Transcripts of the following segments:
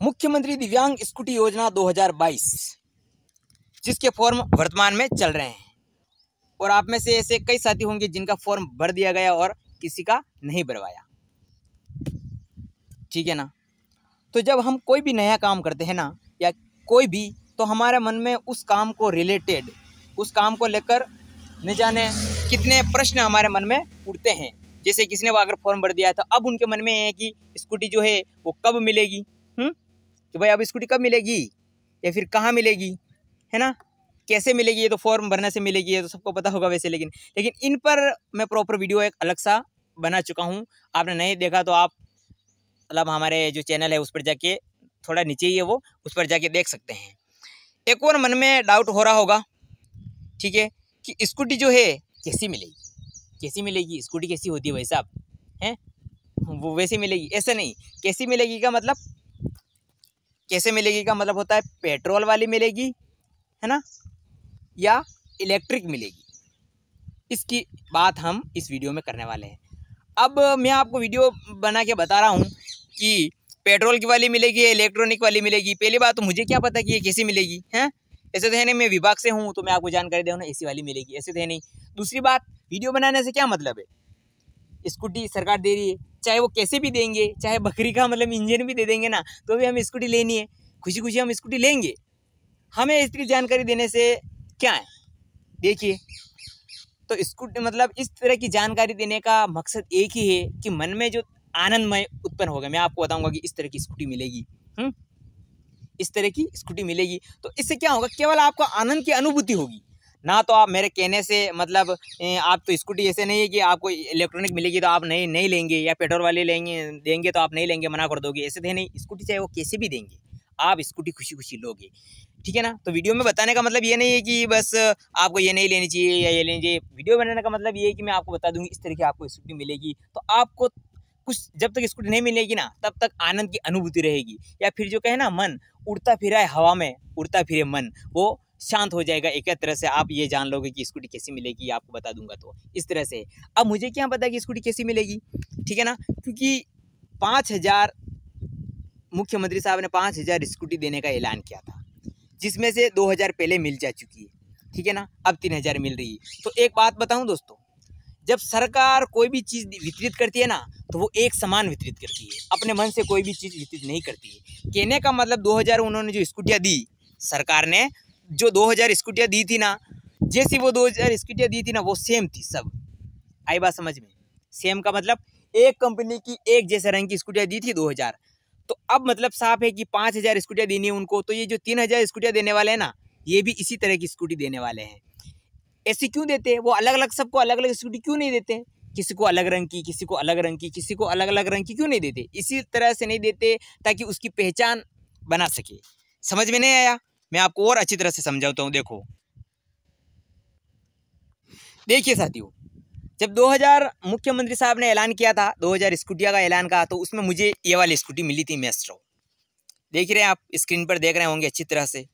मुख्यमंत्री दिव्यांग स्कूटी योजना 2022, जिसके फॉर्म वर्तमान में चल रहे हैं और आप में से ऐसे कई साथी होंगे जिनका फॉर्म भर दिया गया और किसी का नहीं भरवाया। ठीक है ना। तो जब हम कोई भी नया काम करते हैं ना, या कोई भी, तो हमारे मन में उस काम को रिलेटेड, उस काम को लेकर न जाने कितने प्रश्न हमारे मन में उठते हैं। जैसे किसी ने अगर फॉर्म भर दिया तो अब उनके मन में है कि स्कूटी जो है वो कब मिलेगी, कि भाई अब स्कूटी कब मिलेगी या फिर कहाँ मिलेगी, है ना, कैसे मिलेगी। ये तो फॉर्म भरने से मिलेगी, ये तो सबको पता होगा वैसे, लेकिन इन पर मैं प्रॉपर वीडियो एक अलग सा बना चुका हूँ। आपने नहीं देखा तो आप मतलब हमारे जो चैनल है उस पर जाके, थोड़ा नीचे ही है वो, उस पर जाके देख सकते हैं। एक और मन में डाउट हो रहा होगा, ठीक है, कि स्कूटी जो है कैसी मिलेगी, कैसी मिलेगी, स्कूटी कैसी होती है भाई साहब, हैं, वो वैसे मिलेगी? ऐसा नहीं। कैसी मिलेगी का मतलब, कैसे मिलेगी का मतलब होता है पेट्रोल वाली मिलेगी, है ना, या इलेक्ट्रिक मिलेगी। इसकी बात हम इस वीडियो में करने वाले हैं। अब मैं आपको वीडियो बना के बता रहा हूँ कि पेट्रोल की वाली मिलेगी या इलेक्ट्रॉनिक वाली मिलेगी। पहली बात तो मुझे क्या पता कि ये कैसी मिलेगी, हैं, ऐसे तो है नहीं, मैं विभाग से हूँ तो मैं आपको जानकारी दूँ ना एसी वाली मिलेगी, ऐसे तो है नहीं। दूसरी बात, वीडियो बनाने से क्या मतलब है, स्कूटी सरकार दे रही है, चाहे वो कैसे भी देंगे, चाहे बकरी का मतलब इंजन भी दे देंगे ना, तो भी हमें स्कूटी लेनी है, खुशी खुशी हम स्कूटी लेंगे। हमें इसकी जानकारी देने से क्या है, देखिए, तो स्कूटी मतलब इस तरह की जानकारी देने का मकसद एक ही है कि मन में जो आनंदमय उत्पन्न होगा। मैं आपको बताऊंगा कि इस तरह की स्कूटी मिलेगी, इस तरह की स्कूटी मिलेगी, तो इससे क्या होगा, केवल आपको आनंद की अनुभूति होगी ना। तो आप मेरे कहने से मतलब आप तो स्कूटी ऐसे नहीं है कि आपको इलेक्ट्रॉनिक मिलेगी तो आप नहीं लेंगे, या पेट्रोल वाले देंगे तो आप नहीं लेंगे, मना कर दोगे, ऐसे तो नहीं। स्कूटी चाहे वो कैसे भी देंगे, आप स्कूटी खुशी खुशी लोगे, ठीक है ना। तो वीडियो में बताने का मतलब ये नहीं है कि बस आपको ये नहीं लेनी चाहिए या ये लेनी चाहिए। वीडियो बनाने का मतलब ये है कि मैं आपको बता दूंगी इस तरह की आपको स्कूटी मिलेगी, तो आपको कुछ जब तक स्कूटी नहीं मिलेगी ना, तब तक आनंद की अनुभूति रहेगी। या फिर जो कहे ना, मन उड़ता फिरा है हवा में, उड़ता फिरे मन, वो शांत हो जाएगा एक तरह से। आप ये जान लोगे कि स्कूटी कैसी मिलेगी, आपको बता दूंगा तो इस तरह से। अब मुझे क्या पता कि स्कूटी कैसी मिलेगी, ठीक है ना, क्योंकि 5,000 मुख्यमंत्री साहब ने 5,000 स्कूटी देने का ऐलान किया था, जिसमें से 2,000 पहले मिल जा चुकी है, ठीक है ना, अब 3,000 मिल रही है। तो एक बात बताऊं दोस्तों, जब सरकार कोई भी चीज़ वितरित करती है ना, तो वो एक समान वितरित करती है, अपने मन से कोई भी चीज़ वितरित नहीं करती है। कहने का मतलब 2,000 उन्होंने जो स्कूटियाँ दी, सरकार ने जो 2,000 स्कूटियाँ दी थी ना, जैसी वो 2,000 स्कूटियाँ दी थी ना, वो सेम थी सब। आई बात समझ में? सेम का मतलब एक कंपनी की एक जैसे रंग की स्कूटियाँ दी थी 2,000। तो अब मतलब साफ है कि 5,000 स्कूटियाँ देनी है उनको, तो ये जो 3,000 स्कूटियाँ देने वाले हैं ना, ये भी इसी तरह की स्कूटी देने वाले हैं। ऐसी क्यों देते हैं वो, अलग अलग सबको अलग अलग स्कूटी क्यों नहीं देते? किसी को अलग रंग की, किसी को अलग रंग की, किसी को अलग अलग रंग की क्यों नहीं देते? इसी तरह से नहीं देते ताकि उसकी पहचान बना सके। समझ में नहीं आया? मैं आपको और अच्छी तरह से समझाता हूँ। देखिए साथियों, जब 2000 मुख्यमंत्री साहब ने ऐलान किया था, 2000 स्कूटियाँ का ऐलान का, तो उसमें मुझे ये वाली स्कूटी मिली थी, मेस्ट्रो। देख रहे हैं आप, स्क्रीन पर देख रहे होंगे अच्छी तरह से।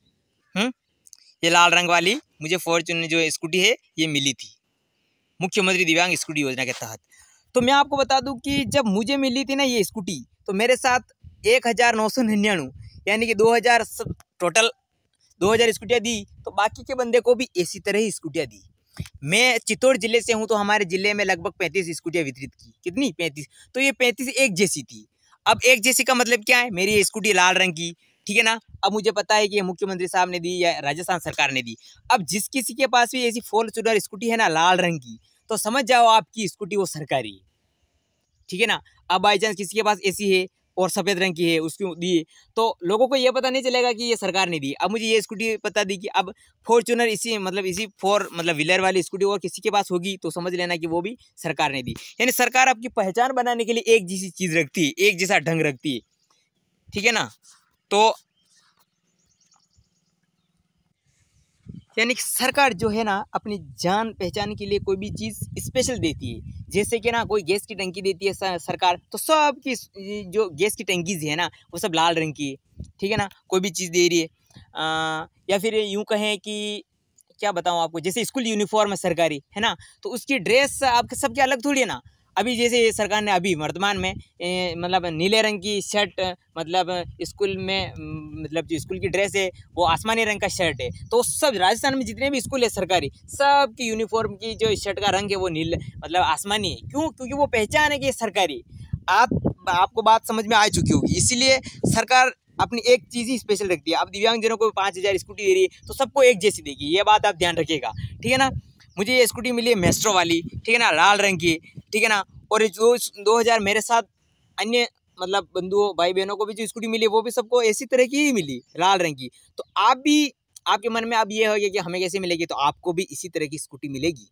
ये लाल रंग वाली मुझे फॉर्च्यूनर जो स्कूटी है ये मिली थी मुख्यमंत्री दिव्यांग स्कूटी योजना के तहत। तो मैं आपको बता दूं कि जब मुझे मिली थी ना ये स्कूटी, तो मेरे साथ 1,999 यानी कि 2,000 टोटल 2,000 स्कूटियाँ दी, तो बाकी के बंदे को भी इसी तरह ही स्कूटियाँ दी। मैं चित्तौड़ जिले से हूँ, तो हमारे जिले में लगभग 35 स्कूटियाँ वितरित की। कितनी? 35। तो ये 35 एक जैसी थी। अब एक जैसी का मतलब क्या है, मेरी ये स्कूटी लाल रंग की, ठीक है ना। अब मुझे पता है कि ये मुख्यमंत्री साहब ने दी या राजस्थान सरकार ने दी। अब जिस किसी के पास भी ऐसी फॉर्च्यूनर स्कूटी है ना लाल रंग की, तो समझ जाओ आपकी स्कूटी वो सरकारी है, ठीक है ना। अब बाई चांस किसी के पास ऐसी है और सफ़ेद रंग की है, उसको दी, तो लोगों को ये पता नहीं चलेगा कि ये सरकार ने दी। अब मुझे ये स्कूटी पता दी कि अब फॉर्च्यूनर इसी मतलब व्हीलर वाली स्कूटी और किसी के पास होगी, तो समझ लेना कि वो भी सरकार ने दी। यानी सरकार आपकी पहचान बनाने के लिए एक जैसी चीज़ रखती है, एक जैसा ढंग रखती है, ठीक है ना। तो यानी कि सरकार जो है ना अपनी जान पहचान के लिए कोई भी चीज़ स्पेशल देती है। जैसे कि ना कोई गैस की टंकी देती है सरकार, तो सब की जो गैस की टंकीज है ना वो सब लाल रंग की है, ठीक है ना। कोई भी चीज़ दे रही है, या फिर यूँ कहें कि क्या बताऊँ आपको, जैसे स्कूल यूनिफॉर्म है सरकारी, है ना, तो उसकी ड्रेस आपके सबके अलग थोड़ी है ना। अभी जैसे सरकार ने अभी वर्तमान में मतलब नीले रंग की शर्ट, मतलब स्कूल में मतलब जो स्कूल की ड्रेस है वो आसमानी रंग का शर्ट है। तो सब राजस्थान में जितने भी स्कूल है सरकारी, सब की यूनिफॉर्म की जो शर्ट का रंग है वो नील मतलब आसमानी है। क्यों? क्योंकि वो पहचान है कि सरकारी। आपको बात समझ में आ चुकी होगी। इसीलिए सरकार अपनी एक चीज़ ही स्पेशल रखती है। अब दिव्यांगजनों को 5,000 स्कूटी दे रही है तो सबको एक जैसी देगी, ये बात आप ध्यान रखिएगा, ठीक है ना। मुझे ये स्कूटी मिली है मेस्ट्रो वाली, ठीक है ना, लाल रंग की, ठीक है ना। और जो 2000 मेरे साथ अन्य मतलब बंधुओं भाई बहनों को भी जो स्कूटी मिली वो भी सबको इसी तरह की ही मिली, लाल रंग की। तो आप भी, आपके मन में अब ये हो गया कि हमें कैसे मिलेगी, तो आपको भी इसी तरह की स्कूटी मिलेगी,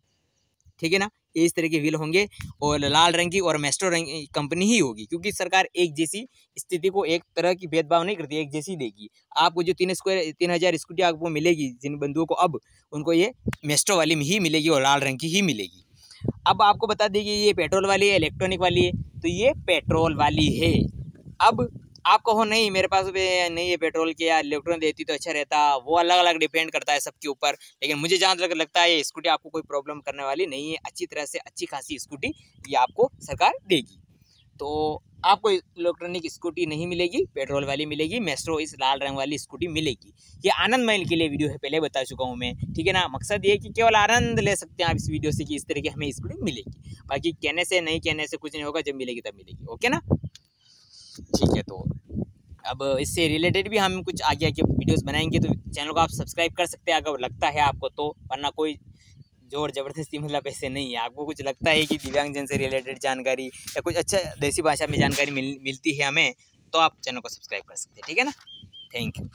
ठीक है ना। ये इस तरह के व्हील होंगे और लाल रंग की और मेस्ट्रो रंग कंपनी ही होगी, क्योंकि सरकार एक जैसी स्थिति को एक तरह की भेदभाव नहीं करती, एक जैसी देगी। आपको जो 3,000 स्कूटी आपको मिलेगी जिन बंधुओं को, अब उनको ये मेस्ट्रो वाली में ही मिलेगी और लाल रंग की ही मिलेगी। अब आपको बता दें कि ये पेट्रोल वाली है, इलेक्ट्रॉनिक वाली है, तो ये पेट्रोल वाली है। अब आप कहो नहीं मेरे पास नहीं है पेट्रोल के या इलेक्ट्रॉनिक देती तो अच्छा रहता, वो अलग अलग डिपेंड करता है सबके ऊपर। लेकिन मुझे जहाँ तक लगता है ये स्कूटी आपको कोई प्रॉब्लम करने वाली नहीं है, अच्छी तरह से अच्छी खासी स्कूटी ये आपको सरकार देगी। तो आपको इलेक्ट्रॉनिक स्कूटी नहीं मिलेगी, पेट्रोल वाली मिलेगी, मेस्ट्रो इस लाल रंग वाली स्कूटी मिलेगी। ये आनंद महल के लिए वीडियो है, पहले बता चुका हूँ मैं, ठीक है ना। मकसद ये है कि केवल आनंद ले सकते हैं आप इस वीडियो से कि इस तरह की हमें स्कूटी मिलेगी। बाकी कहने से नहीं कहने से कुछ नहीं होगा, जब मिलेगी तब मिलेगी, ओके ना। ठीक है, तो अब इससे रिलेटेड भी हम कुछ आगे आके वीडियोस बनाएंगे, तो चैनल को आप सब्सक्राइब कर सकते हैं अगर लगता है आपको तो, वरना कोई जोर ज़बरदस्ती मतलब ऐसे नहीं है। आपको कुछ लगता है कि दिव्यांगजन से रिलेटेड जानकारी या कुछ अच्छा देसी भाषा में जानकारी मिलती है हमें, तो आप चैनल को सब्सक्राइब कर सकते हैं, ठीक है ना। Thank you.